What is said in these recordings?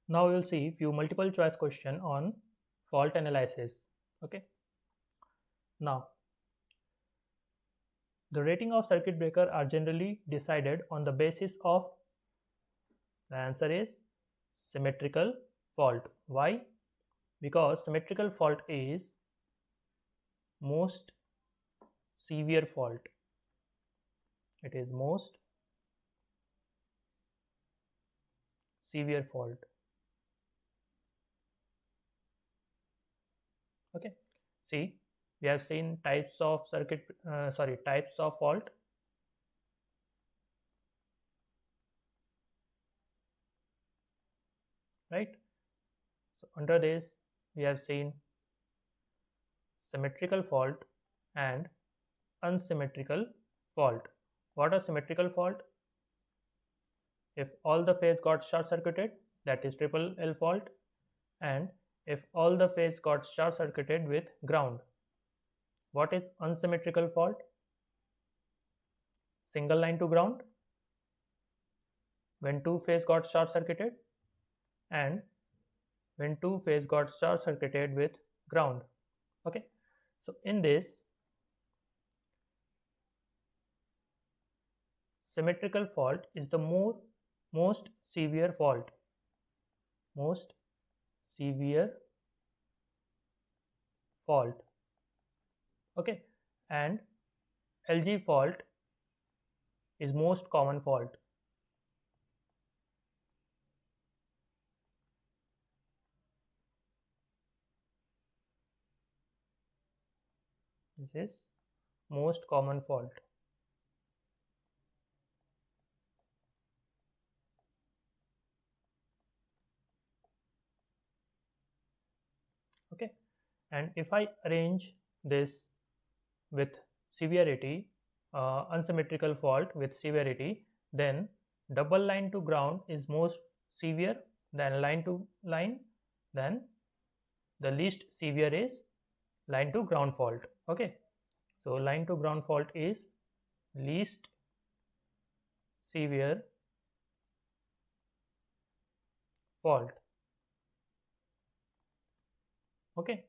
Now we will see few multiple choice question on fault analysis. Okay. Now the rating of circuit breaker are generally decided on the basis of, the answer is symmetrical fault. Why? Because symmetrical fault is most severe fault. It is most severe fault. Okay. See, we have seen types of types of fault. Right. So under this we have seen symmetrical fault and unsymmetrical fault. What are symmetrical fault? If all the phase got short circuited, that is triple L fault, and if all the phase got short circuited with ground. What is unsymmetrical fault? Single line to ground, when two phase got short circuited, and when two phase got short circuited with ground. Okay, so in this symmetrical fault is the most severe fault. Most severe fault. Okay, and LG fault is most common fault. This is most common fault. Okay, and if I arrange this with severity, unsymmetrical fault with severity, then double line to ground is most severe, then line to line, then the least severe is line to ground fault. Okay, so line to ground fault is least severe fault. Okay,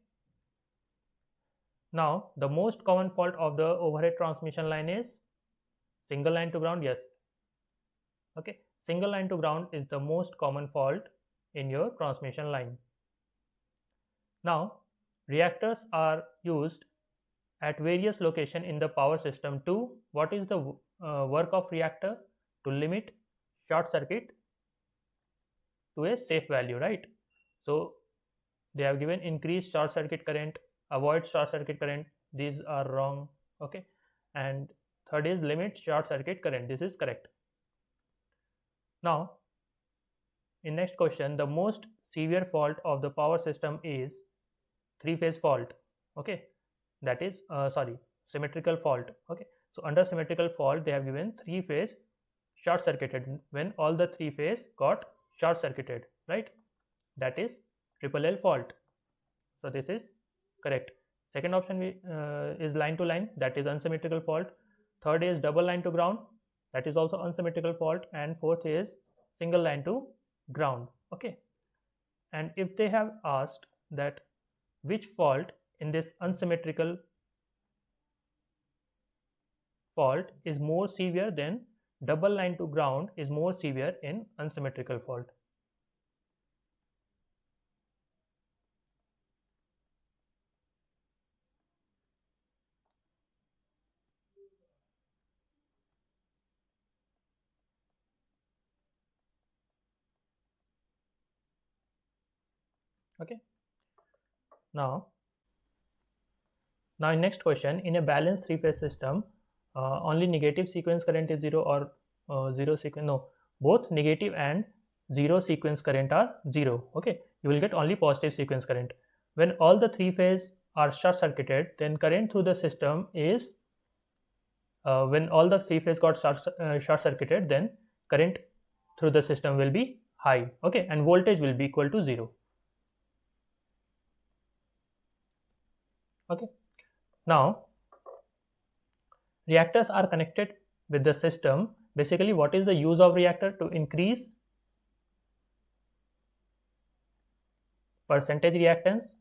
now the most common fault of the overhead transmission line is single line to ground. Yes, okay, single line to ground is the most common fault in your transmission line. Now reactors are used at various locations in the power system to, what is the work of reactor? To limit short circuit to a safe value, right? So they have given increase short circuit current, avoid short circuit current, these are wrong. Okay, and third is limit short circuit current, this is correct. Now in next question, the most severe fault of the power system is three phase fault. Okay, that is symmetrical fault. Okay, so under symmetrical fault they have given three phase short circuited, when all the three phase got short circuited, right? That is triple L fault. So this is correct. Second option is line to line, that is unsymmetrical fault. Third is double line to ground, that is also unsymmetrical fault. And fourth is single line to ground. Okay, and if they have asked that which fault in this unsymmetrical fault is more severe, then double line to ground is more severe in unsymmetrical fault. Okay, now in next question, in a balanced three phase system, only negative sequence current is zero, or zero sequence, no, both negative and zero sequence current are zero. Okay, you will get only positive sequence current. When all the three phase are short circuited, then current through the system is when all the three phase got short circuited, then current through the system will be high. Okay, and voltage will be equal to zero. Okay, now reactors are connected with the system. Basically, what is the use of reactor? To increase percentage reactance,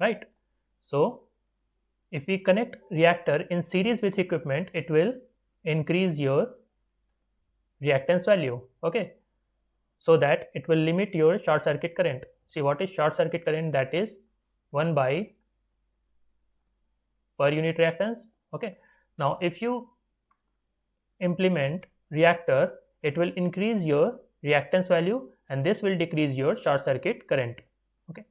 right? So if we connect reactor in series with equipment, it will increase your reactance value, okay, so that it will limit your short circuit current. See, what is short circuit current? That is 1 by per unit reactance, okay. Now if you implement reactor, it will increase your reactance value and this will decrease your short circuit current, okay.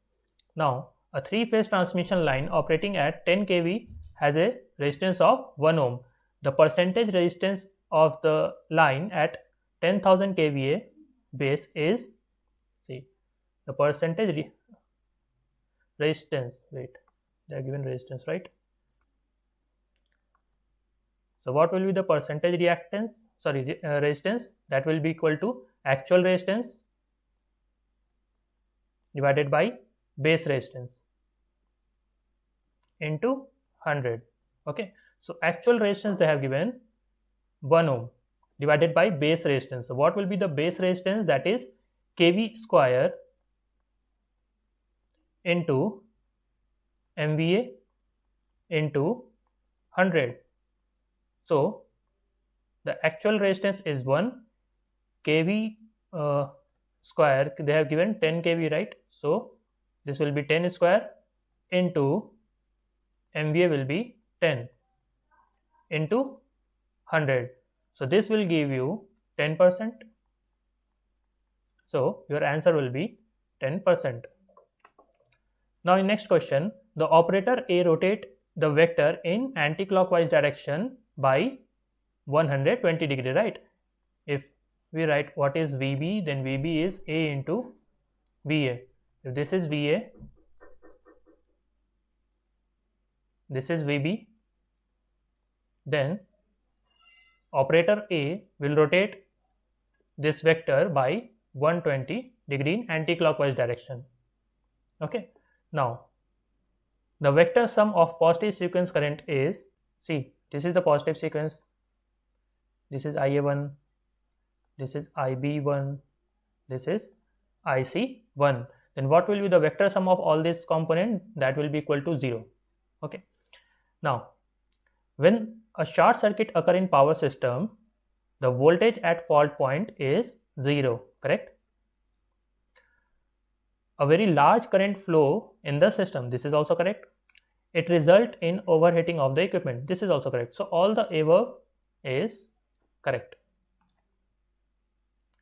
Now a three-phase transmission line operating at 10 kV has a resistance of 1 ohm. The percentage resistance of the line at 10,000 kVA base is, see, the percentage resistance, wait, they are given resistance, right? So what will be the percentage reactance, sorry, resistance? That will be equal to actual resistance divided by base resistance into 100, okay. So actual resistance they have given 1 ohm divided by base resistance. So what will be the base resistance? That is kV square into MVA into 100. So the actual resistance is 1 kV square, they have given 10 kV, right? So this will be 10 square into MVA will be 10 into 100. So this will give you 10%. So your answer will be 10%. Now in next question, the operator A rotate the vector in anti-clockwise direction by 120 degree, right? If we write what is VB, then VB is A into VA. If this is VA, this is VB, then operator A will rotate this vector by 120 degree in anti-clockwise direction, okay. Now the vector sum of positive sequence current is, see, this is the positive sequence, this is IA1, this is IB1, this is IC1. Then what will be the vector sum of all these components? That will be equal to 0, okay. Now when a short circuit occur in power system, the voltage at fault point is 0, correct? A very large current flow in the system, this is also correct. It result in overheating of the equipment, this is also correct. So all the above is correct,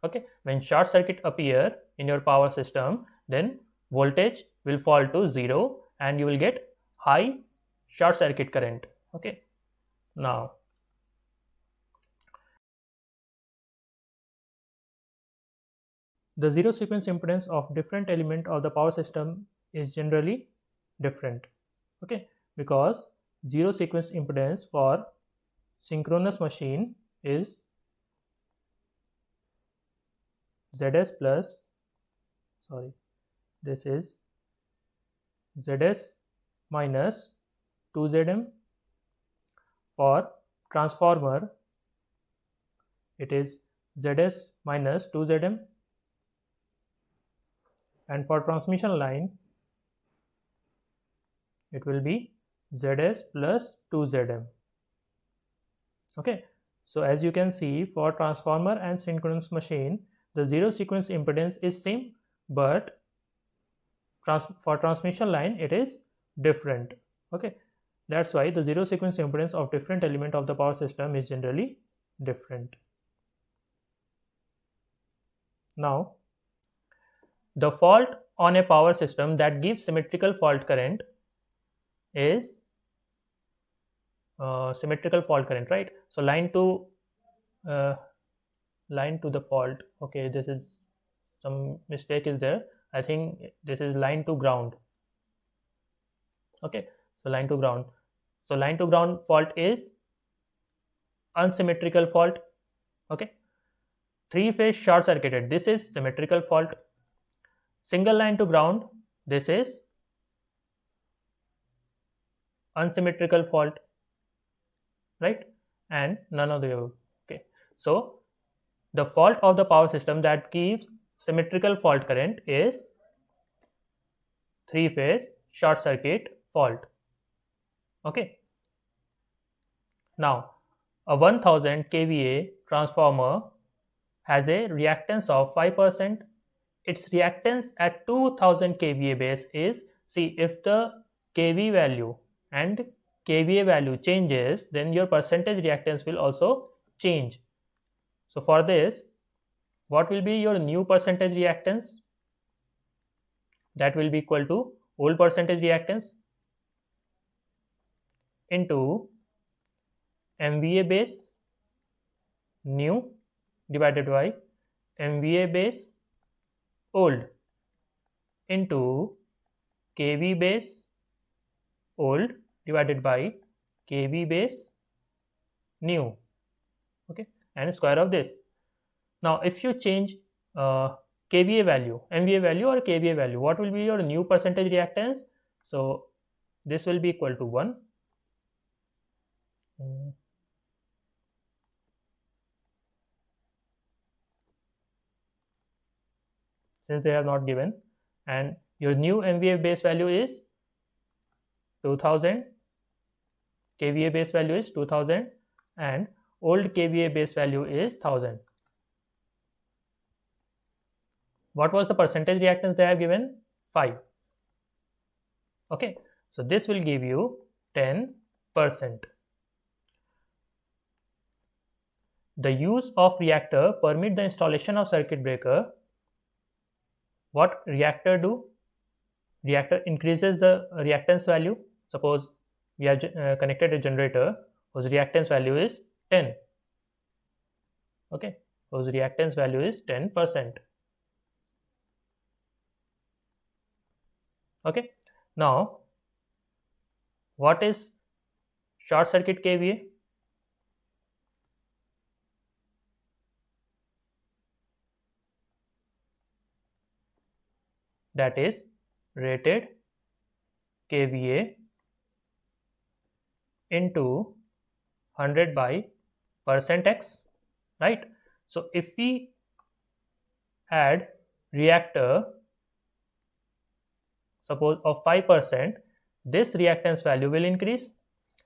okay. When short circuit appear in your power system, then voltage will fall to 0 and you will get high short circuit current, okay. Now the zero sequence impedance of different element of the power system is generally different, okay, because zero sequence impedance for synchronous machine is ZS plus, sorry, this is ZS minus 2ZM. For transformer it is ZS minus 2ZM, and for transmission line it will be ZS plus 2ZM, okay. So as you can see, for transformer and synchronous machine the zero sequence impedance is same, but for transmission line it is different, okay. That's why the zero sequence impedance of different element of the power system is generally different. Now the fault on a power system that gives symmetrical fault current is symmetrical fault current, right? So line to the fault, okay, this is some mistake is there, I think this is line to ground, okay. So line to ground, so line to ground fault is unsymmetrical fault, okay. Three phase short circuited, this is symmetrical fault. Single line to ground, this is unsymmetrical fault, right? And none of the above, okay. So the fault of the power system that gives symmetrical fault current is three-phase short circuit fault. Okay. Now, a 1000 kVA transformer has a reactance of 5%. Its reactance at 2000 kVA base is, see, if the kV value and kVA value changes, then your percentage reactance will also change. So for this, what will be your new percentage reactance? That will be equal to old percentage reactance into MVA base new divided by MVA base old into kV base old divided by kV base new. Okay, and square of this. Now if you change kVA value, MVA value or kVA value, what will be your new percentage reactance? So this will be equal to 1. Since they have not given, and your new MVA base value is 2000, kVA base value is 2000 and old kVA base value is 1000. What was the percentage reactance they have given? 5. Okay, so this will give you 10%. The use of reactor permit the installation of circuit breaker. What reactor do? Reactor increases the reactance value. Suppose we have connected a generator whose reactance value is 10. Okay, whose reactance value is 10%. Okay, now what is short circuit kVA? That is rated kVA into 100 by %x, right? So if we add reactor, suppose of 5%, this reactance value will increase,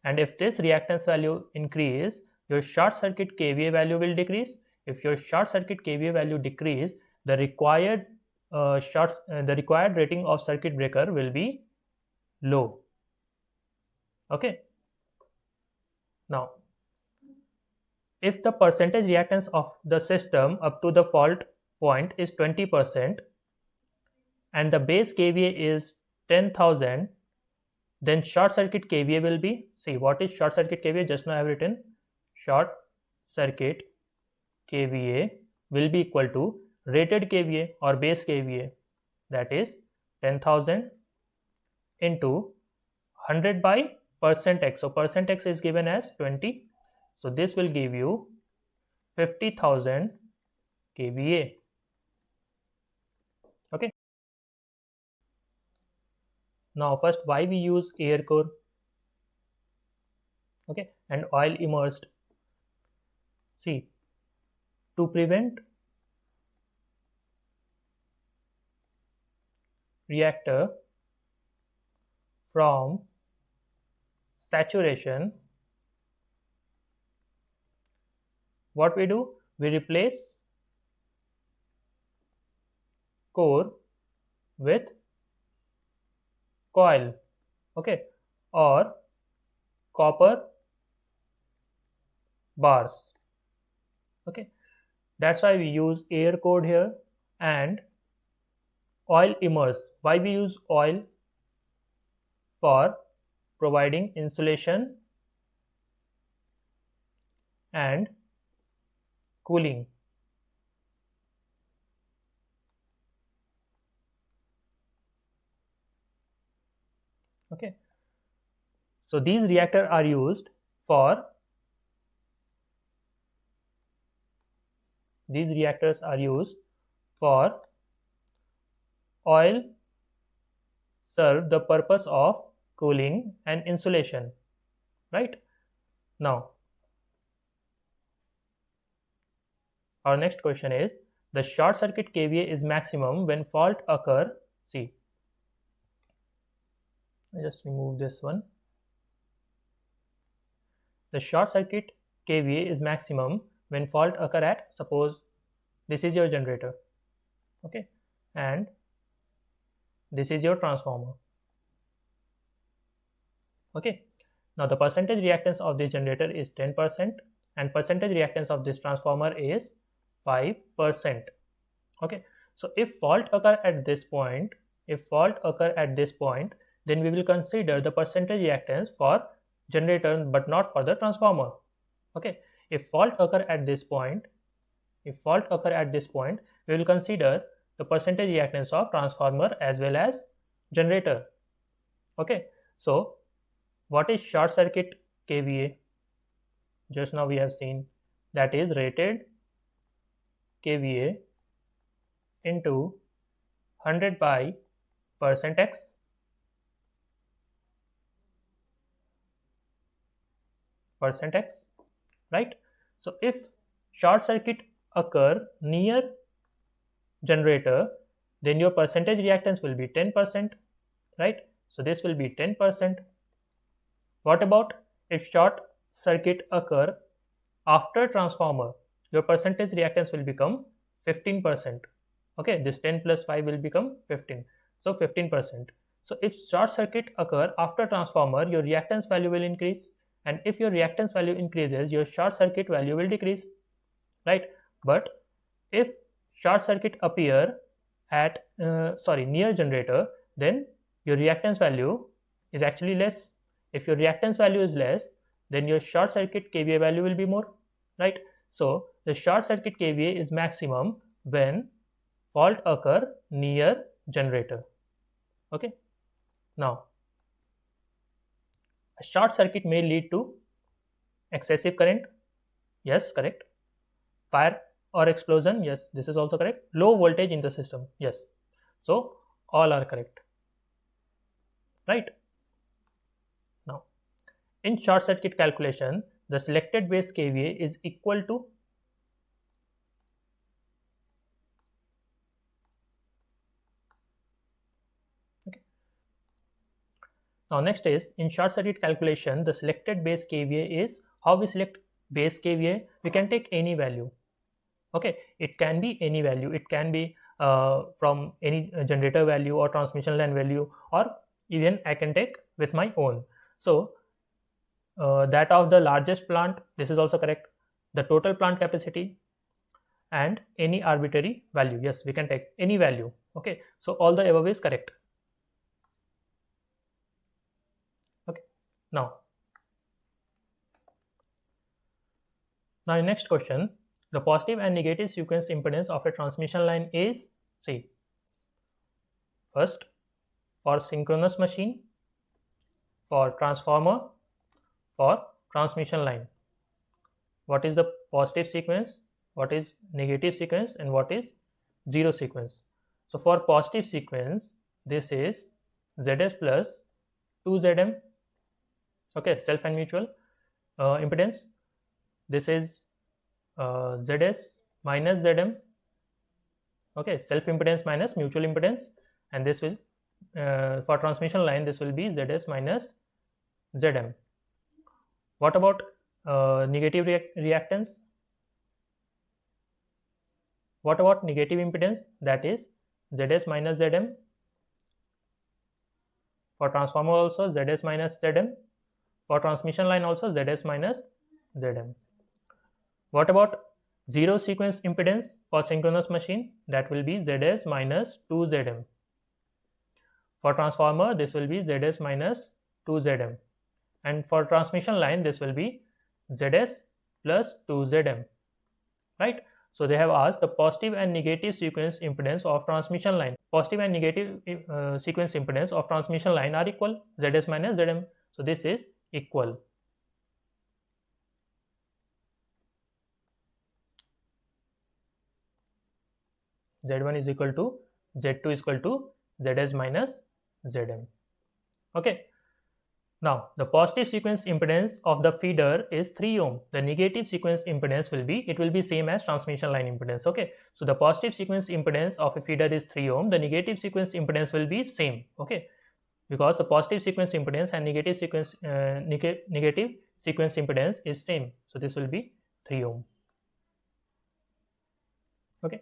and if this reactance value increase, your short circuit kVA value will decrease. If your short circuit kVA value decrease, the required rating of circuit breaker will be low. Okay, now if the percentage reactance of the system up to the fault point is 20% and the base kVA is 10,000, then short circuit kVA will be, see, what is short circuit kVA? Just now I have written short circuit kVA will be equal to rated kVA or base kVA, that is 10,000 into 100 by %x. So %x is given as 20. So this will give you 50,000 kVA. Okay. Now first, why we use air core, okay, and oil immersed? See, to prevent reactor from saturation, what we do? We replace core with coil, okay, or copper bars. Okay, that's why we use air core here. And oil immerse, why we use oil? For providing insulation and cooling. Okay, so these reactors are used for oil serve the purpose of cooling and insulation, right? Now Our next question is, the short circuit kVA is maximum when fault occur. See, I just remove this one. The short circuit kVA is maximum when fault occur at, suppose this is your generator, okay, and this is your transformer, okay. Now the percentage reactance of this generator is 10% and percentage reactance of this transformer is 5%, okay. So if fault occur at this point, then we will consider the percentage reactance for generator but not for the transformer, okay. If fault occur at this point, we will consider the percentage reactance of transformer as well as generator, okay. So what is short circuit kVA? Just now we have seen that is rated kVA into 100 by %x, right. So if short circuit occur near generator, then your percentage reactance will be 10%, right. So this will be 10%. What about if short circuit occur after transformer? Your percentage reactance will become 15%, okay. This 10 plus 5 will become 15, so 15%. So if short circuit occur after transformer, your reactance value will increase, and if your reactance value increases, your short circuit value will decrease, right. But if short circuit appear at near generator, then your reactance value is actually less. If your reactance value is less, then your short circuit kVA value will be more, right. So the short circuit kVA is maximum when fault occur near generator, okay. Now a short circuit may lead to excessive current, yes, correct. Fire or explosion, yes, this is also correct. Low voltage in the system, yes. So all are correct, right. Now in short circuit calculation, the selected base kVA is equal to, okay. Now next is, in short circuit calculation, the selected base kVA is, how we select base kVA? We can take any value, okay. It can be any value, it can be from any generator value or transmission line value, or even I can take with my own. So that of the largest plant, this is also correct. The total plant capacity and any arbitrary value, yes, we can take any value, okay. So all the above is correct, okay. Now next question, the positive and negative sequence impedance of a transmission line is, see, first for synchronous machine, for transformer, for transmission line, what is the positive sequence, what is negative sequence, and what is zero sequence. So for positive sequence, this is Zs plus 2Zm, okay, self and mutual impedance. This is Zs minus Zm, okay, self impedance minus mutual impedance, and this will for transmission line, this will be Zs minus Zm. What about negative reactance? What about negative impedance? That is Zs minus Zm. For transformer also Zs minus Zm. For transmission line also Zs minus Zm. What about zero sequence impedance for synchronous machine? That will be Zs minus 2Zm. For transformer, this will be Zs minus 2Zm. And for transmission line, this will be Zs plus 2Zm, right. So they have asked the positive and negative sequence impedance of transmission line. Positive and negative sequence impedance of transmission line are equal, Zs minus Zm. So this is equal. Z1 is equal to Z2 is equal to Zs minus Zm, okay. Now, the positive sequence impedance of the feeder is 3 ohm. The negative sequence impedance will be same as transmission line impedance. Okay, so the positive sequence impedance of a feeder is 3 ohm. The negative sequence impedance will be same. Okay, because the positive sequence impedance and negative sequence impedance is same. So this will be 3 ohm. Okay.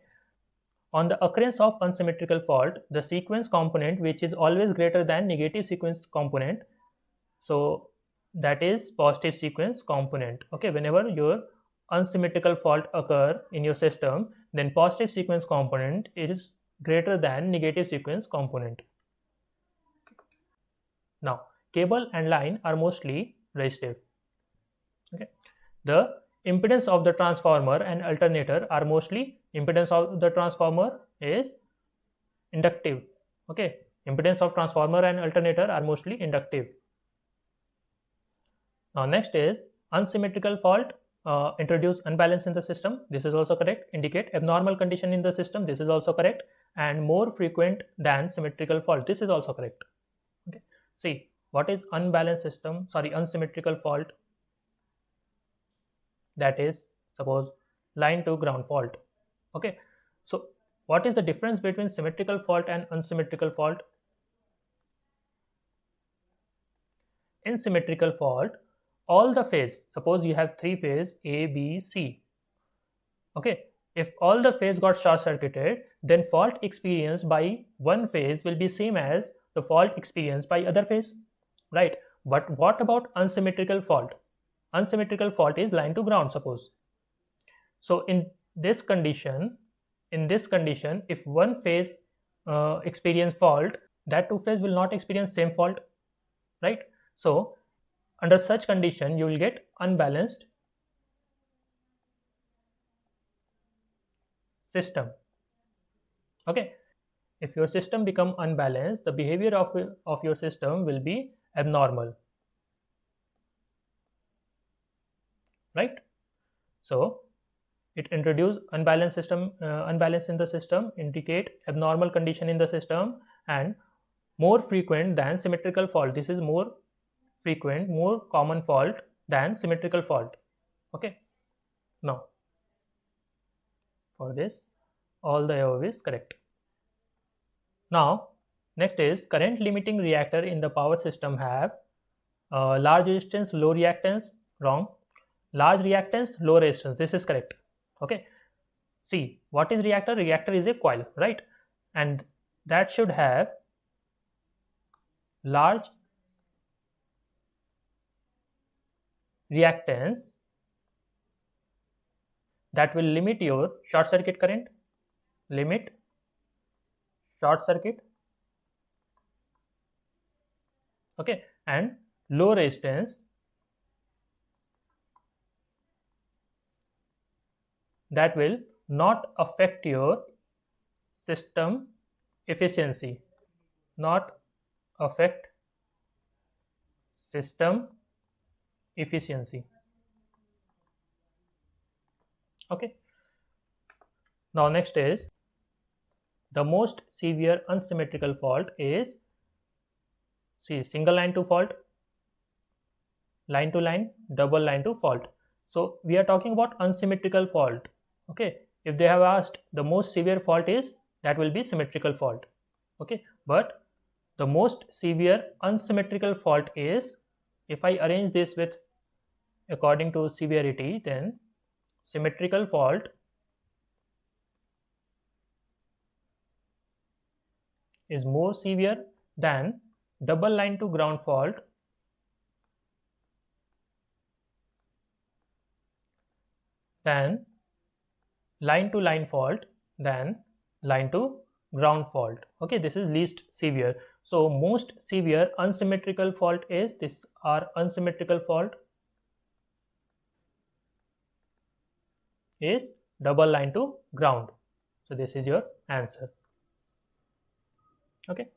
On the occurrence of unsymmetrical fault, the sequence component, which is always greater than negative sequence component, so that is positive sequence component. Okay, whenever your unsymmetrical fault occur in your system, then positive sequence component is greater than negative sequence component. Now, cable and line are mostly resistive. Okay, the impedance of the transformer and alternator are mostly, impedance of the transformer is inductive. Okay, impedance of transformer and alternator are mostly inductive. Now next is unsymmetrical fault introduce unbalance in the system. This is also correct. Indicate abnormal condition in the system. This is also correct. And more frequent than symmetrical fault. This is also correct. Okay. See, what is unbalanced system? Sorry, unsymmetrical fault. That is, suppose line to ground fault. Okay. So what is the difference between symmetrical fault and unsymmetrical fault? In symmetrical fault, all the phase, suppose you have 3 phase A, B, C. Okay, if all the phase got short circuited, then fault experienced by one phase will be same as the fault experienced by other phase, right? But what about unsymmetrical fault? Unsymmetrical fault is line to ground, suppose. So in this condition, if one phase experience fault, that two phase will not experience same fault, right? So under such condition, you will get unbalanced system. Okay, if your system become unbalanced, the behavior of your system will be abnormal, right? So it introduce unbalanced system, unbalance in the system, indicate abnormal condition in the system, and more frequent than symmetrical fault. This is more frequent, more common fault than symmetrical fault. Okay, now for this all the above is correct. Now next is current limiting reactor in the power system have large resistance, low reactance. Wrong. Large reactance, low resistance. This is correct. Okay, see, what is reactor? Reactor is a coil, right? And that should have large reactance that will limit your short circuit current, limit short circuit. Okay, and low resistance that will not affect your system efficiency, not affect system efficiency. Okay, now next is the most severe unsymmetrical fault is, see, single line to fault, line to line, double line to fault. So we are talking about unsymmetrical fault. Okay, if they have asked the most severe fault is, that will be symmetrical fault. Okay, but the most severe unsymmetrical fault is, if I arrange this with according to severity, then symmetrical fault is more severe than double line to ground fault, than line to line fault, than line to ground fault. Okay, this is least severe. So most severe unsymmetrical fault is this, or unsymmetrical fault is double line to ground. So this is your answer. Okay.